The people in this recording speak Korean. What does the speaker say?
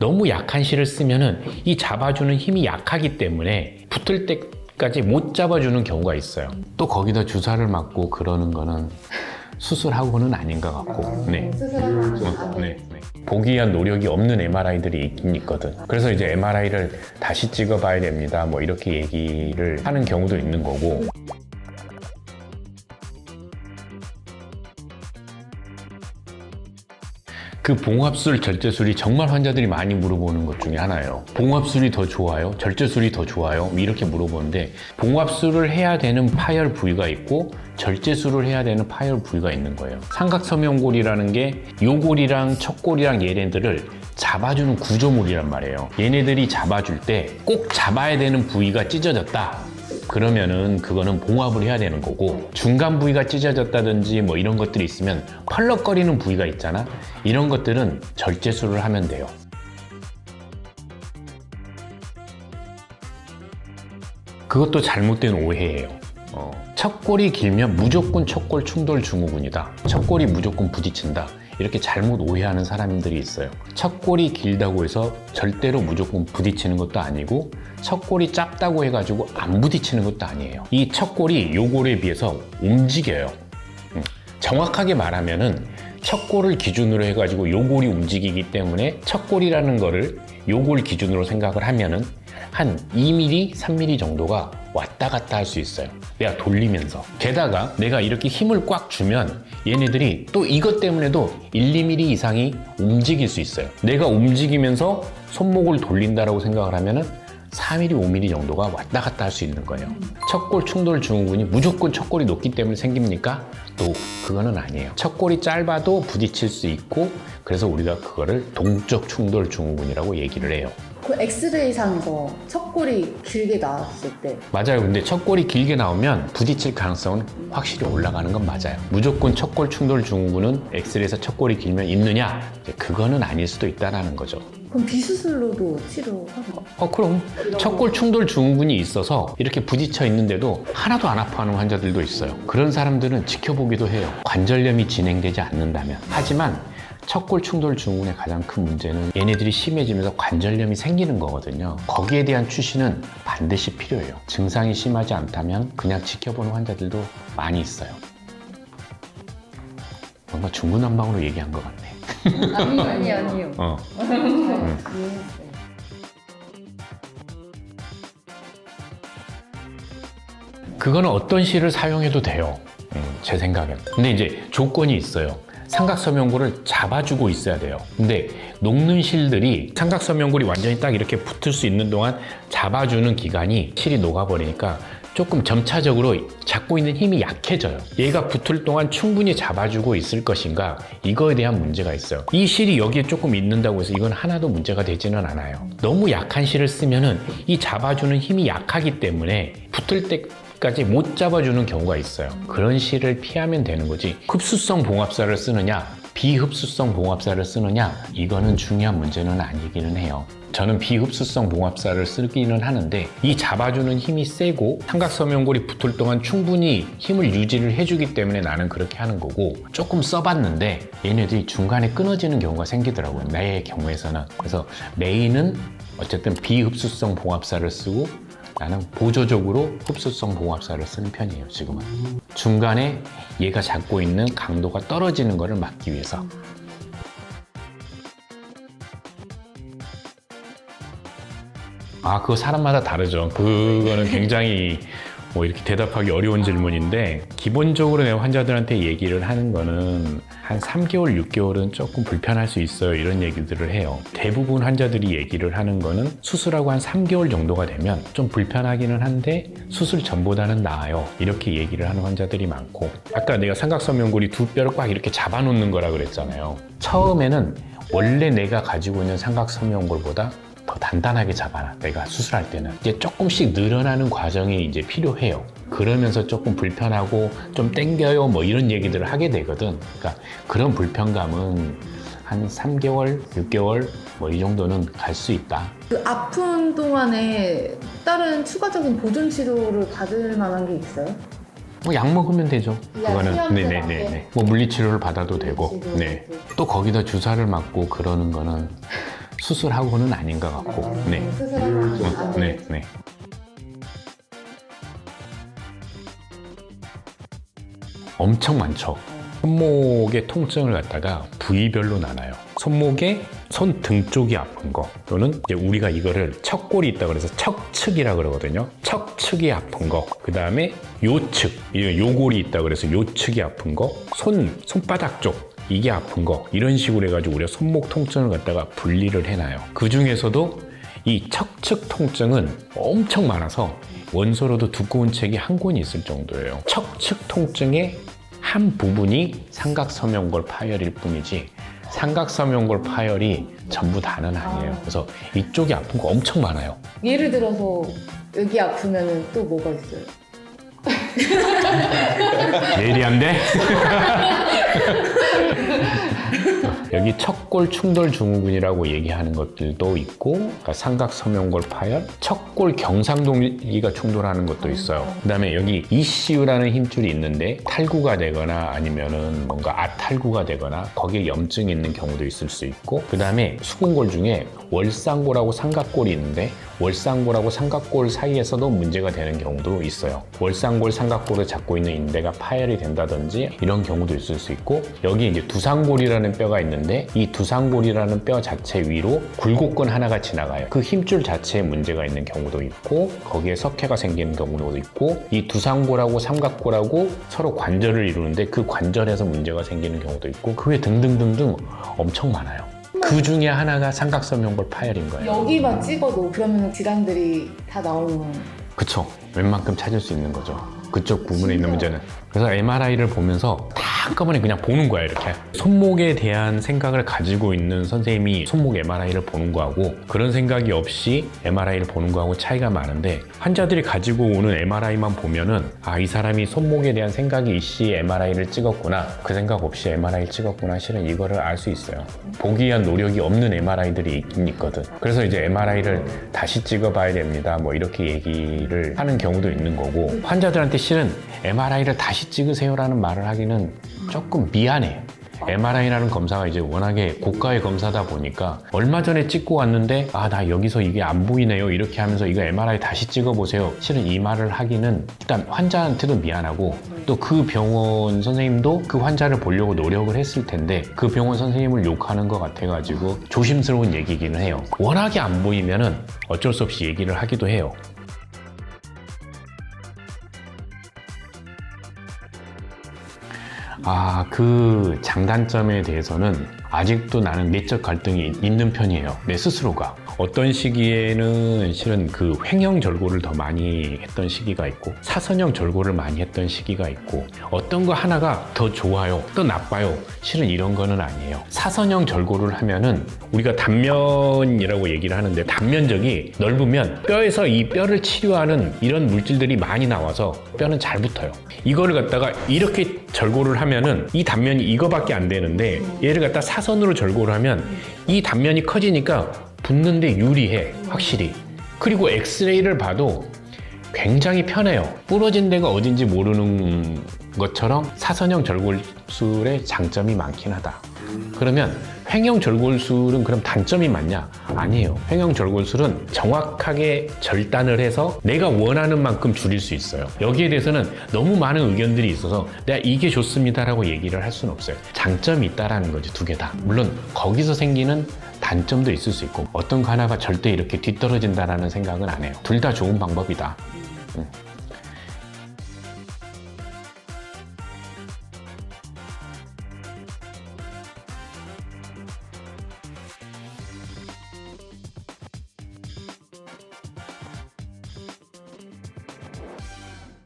너무 약한 실을 쓰면은 이 잡아주는 힘이 약하기 때문에 붙을 때까지 못 잡아주는 경우가 있어요. 또 거기다 주사를 맞고 그러는 거는 수술하고는 아닌 것 같고, 네. 네. 보기 위한 노력이 없는 MRI들이 있긴 있거든. 그래서 이제 MRI를 다시 찍어봐야 됩니다. 뭐 이렇게 얘기를 하는 경우도 있는 거고. 그 봉합술, 절제술이 정말 환자들이 많이 물어보는 것 중에 하나예요. 봉합술이 더 좋아요? 절제술이 더 좋아요? 이렇게 물어보는데, 봉합술을 해야 되는 파열 부위가 있고 절제술을 해야 되는 파열 부위가 있는 거예요. 삼각섬유골이라는 게 요골이랑 척골이랑 얘네들을 잡아주는 구조물이란 말이에요. 얘네들이 잡아줄 때 꼭 잡아야 되는 부위가 찢어졌다, 그러면은 그거는 봉합을 해야 되는 거고, 중간 부위가 찢어졌다든지 뭐 이런 것들이 있으면 펄럭거리는 부위가 있잖아. 이런 것들은 절제술을 하면 돼요. 그것도 잘못된 오해예요. 척골이 길면 무조건 척골 충돌 증후군이다. 척골이 무조건 부딪힌다. 이렇게 잘못 오해하는 사람들이 있어요. 척골이 길다고 해서 절대로 무조건 부딪히는 것도 아니고, 척골이 짧다고 해가지고 안 부딪히는 것도 아니에요. 이 척골이 요골에 비해서 움직여요. 정확하게 말하면은 척골을 기준으로 해가지고 요골이 움직이기 때문에 척골이라는 거를 요골 기준으로 생각을 하면은 한 2mm, 3mm 정도가 왔다 갔다 할 수 있어요. 내가 돌리면서. 게다가 내가 이렇게 힘을 꽉 주면 얘네들이 또 이것 때문에도 1, 2mm 이상이 움직일 수 있어요. 내가 움직이면서 손목을 돌린다라고 생각을 하면은 4mm, 5mm 정도가 왔다 갔다 할 수 있는 거예요. 척골 충돌 증후군이 무조건 척골이 높기 때문에 생깁니까? 또 그거는 아니에요. 척골이 짧아도 부딪힐 수 있고, 그래서 우리가 그거를 동적 충돌 증후군이라고 얘기를 해요. 그 엑스레이상에서 척골이 길게 나왔을 때 맞아요. 근데 척골이 길게 나오면 부딪힐 가능성은 확실히 올라가는 건 맞아요. 무조건 척골 충돌 증후군은 엑스레이에서 척골이 길면 있느냐? 그거는 아닐 수도 있다는 거죠. 그럼 비수술로도 치료하는 거? 그럼 척골 충돌 증후군이 있어서 이렇게 부딪혀 있는데도 하나도 안 아파하는 환자들도 있어요. 그런 사람들은 지켜보기도 해요. 관절염이 진행되지 않는다면. 하지만 척골 충돌 증후군의 가장 큰 문제는 얘네들이 심해지면서 관절염이 생기는 거거든요. 거기에 대한 추시는 반드시 필요해요. 증상이 심하지 않다면 그냥 지켜보는 환자들도 많이 있어요. 뭔가 중구난방으로 얘기한 것 같네. 아니요. 그거는 어떤 실을 사용해도 돼요. 제 생각엔. 근데 이제 조건이 있어요. 삼각섬유골을 잡아주고 있어야 돼요. 근데 녹는 실들이 삼각섬유골이 완전히 딱 이렇게 붙을 수 있는 동안 잡아주는 기간이 실이 녹아버리니까 조금 점차적으로 잡고 있는 힘이 약해져요. 얘가 붙을 동안 충분히 잡아주고 있을 것인가, 이거에 대한 문제가 있어요. 이 실이 여기에 조금 있는다고 해서 이건 하나도 문제가 되지는 않아요. 너무 약한 실을 쓰면은 이 잡아주는 힘이 약하기 때문에 붙을 때까지 못 잡아주는 경우가 있어요. 그런 실을 피하면 되는 거지, 흡수성 봉합사를 쓰느냐 비흡수성 봉합사를 쓰느냐, 이거는 중요한 문제는 아니기는 해요. 저는 비흡수성 봉합사를 쓰기는 하는데, 이 잡아주는 힘이 세고 삼각섬유골이 붙을 동안 충분히 힘을 유지를 해주기 때문에 나는 그렇게 하는 거고, 조금 써봤는데 얘네들이 중간에 끊어지는 경우가 생기더라고요, 내 경우에서는. 그래서 메인은 어쨌든 비흡수성 봉합사를 쓰고, 나는 보조적으로 흡수성 봉합사를 쓰는 편이에요, 지금은. 중간에 얘가 잡고 있는 강도가 떨어지는 것을 막기 위해서. 그거 사람마다 다르죠. 그거는 굉장히 뭐 이렇게 대답하기 어려운 질문인데, 기본적으로 내 환자들한테 얘기를 하는 거는 한 3개월, 6개월은 조금 불편할 수 있어요, 이런 얘기들을 해요. 대부분 환자들이 얘기를 하는 거는 수술하고 한 3개월 정도가 되면 좀 불편하기는 한데 수술 전보다는 나아요, 이렇게 얘기를 하는 환자들이 많고, 아까 내가 삼각섬유골이 두 뼈를 꽉 이렇게 잡아놓는 거라 그랬잖아요. 처음에는 원래 내가 가지고 있는 삼각섬유골보다 더 단단하게 잡아놔, 내가 수술할 때는. 이제 조금씩 늘어나는 과정이 이제 필요해요. 그러면서 조금 불편하고 좀 땡겨요, 뭐 이런 얘기들을 하게 되거든. 그러니까 그런 불편감은 한 3개월, 6개월 뭐 이 정도는 갈 수 있다. 그 아픈 동안에 다른 추가적인 보존 치료를 받을 만한 게 있어요? 뭐 약 먹으면 되죠. 그거는. 수면제 네네네. 뭐 물리치료를 받아도 되고. 물리치료. 네. 또 거기다 주사를 맞고 그러는 거는 수술하고는 아닌 것 같고. 네. 수술하면 안 네, 돼. 네. 엄청 많죠. 손목의 통증을 갖다가 부위별로 나눠요. 손목의 손등 쪽이 아픈 거 또는 이제 우리가 이거를 척골이 있다 그래서 척측이라 그러거든요. 척측이 아픈 거. 그 다음에 요측, 요골이 있다 그래서 요측이 아픈 거. 손바닥 쪽. 이게 아픈 거. 이런 식으로 해가지고 우리가 손목 통증을 갖다가 분리를 해놔요. 그 중에서도 이 척측 통증은 엄청 많아서 원서로도 두꺼운 책이 한 권이 있을 정도예요. 척측 통증의 한 부분이 삼각섬유골 파열일 뿐이지 삼각섬유골 파열이 전부 다는 아니에요. 그래서 이쪽이 아픈 거 엄청 많아요. 예를 들어서 여기 아프면 또 뭐가 있어요? 예리한데? 여기 척골 충돌 증후군이라고 얘기하는 것들도 있고, 그러니까 삼각섬유골 파열, 척골 경상동기가 충돌하는 것도 있어요. 그 다음에 여기 ECU라는 힘줄이 있는데 탈구가 되거나 아니면은 뭔가 아탈구가 되거나 거기에 염증이 있는 경우도 있을 수 있고, 그 다음에 수근골 중에 월상골하고 삼각골이 있는데 월상골하고 삼각골 사이에서도 문제가 되는 경우도 있어요. 월상골, 삼각골을 잡고 있는 인대가 파열이 된다든지 이런 경우도 있을 수 있고, 여기 이제 두상골이라는 뼈가 있는데 이 두상골이라는 뼈 자체 위로 굴곡근 하나가 지나가요. 그 힘줄 자체에 문제가 있는 경우도 있고, 거기에 석회가 생기는 경우도 있고, 이 두상골하고 삼각골하고 서로 관절을 이루는데 그 관절에서 문제가 생기는 경우도 있고, 그 외 등등등등 엄청 많아요. 그 중에 하나가 삼각섬유골 파열인 거예요. 여기만 찍어도 그러면 질환들이 다 나오는. 그쵸. 웬만큼 찾을 수 있는 거죠. 그쪽 부분에 있는 문제는. 그래서 MRI를 보면서 다 한꺼번에 그냥 보는 거야, 이렇게. 손목에 대한 생각을 가지고 있는 선생님이 손목 MRI를 보는 거하고 그런 생각이 없이 MRI를 보는 거하고 차이가 많은데, 환자들이 가지고 오는 MRI만 보면은 아, 이 사람이 손목에 대한 생각이 있이 MRI를 찍었구나, 그 생각 없이 MRI를 찍었구나, 실은 이거를 알 수 있어요. 보기 위한 노력이 없는 MRI들이 있긴 있거든. 그래서 이제 MRI를 다시 찍어봐야 됩니다, 뭐 이렇게 얘기를 하는 경우도 있는 거고, 환자들한테 실은 MRI를 다시 찍으세요라는 말을 하기는 조금 미안해. MRI라는 검사가 이제 워낙에 고가의 검사다 보니까 얼마 전에 찍고 왔는데 아, 나 여기서 이게 안 보이네요 이렇게 하면서 이거 MRI 다시 찍어보세요, 실은 이 말을 하기는 일단 환자한테도 미안하고, 또 그 병원 선생님도 그 환자를 보려고 노력을 했을 텐데 그 병원 선생님을 욕하는 것 같아가지고 조심스러운 얘기기는 해요. 워낙에 안 보이면은 어쩔 수 없이 얘기를 하기도 해요. 아, 그 장단점에 대해서는 아직도 나는 내적 갈등이 있는 편이에요. 내 스스로가. 어떤 시기에는 실은 그 횡형 절골을 더 많이 했던 시기가 있고, 사선형 절골을 많이 했던 시기가 있고, 어떤 거 하나가 더 좋아요, 또 나빠요, 실은 이런 거는 아니에요. 사선형 절골을 하면은 우리가 단면이라고 얘기를 하는데, 단면적이 넓으면 뼈에서 이 뼈를 치료하는 이런 물질들이 많이 나와서 뼈는 잘 붙어요. 이거를 갖다가 이렇게 절골을 하면은 이 단면이 이거밖에 안 되는데, 얘를 갖다 사선으로 절골을 하면 이 단면이 커지니까 붙는데 유리해, 확실히. 그리고 엑스레이를 봐도 굉장히 편해요. 부러진 데가 어딘지 모르는 것처럼 사선형 절골술의 장점이 많긴 하다. 그러면 횡형 절골술은 그럼 단점이 많냐? 아니에요. 횡형 절골술은 정확하게 절단을 해서 내가 원하는 만큼 줄일 수 있어요. 여기에 대해서는 너무 많은 의견들이 있어서 내가 이게 좋습니다라고 얘기를 할 수는 없어요. 장점이 있다라는 거지, 두 개 다. 물론 거기서 생기는 단점도 있을 수 있고, 어떤 거 하나가 절대 이렇게 뒤떨어진다라는 생각은 안 해요. 둘 다 좋은 방법이다.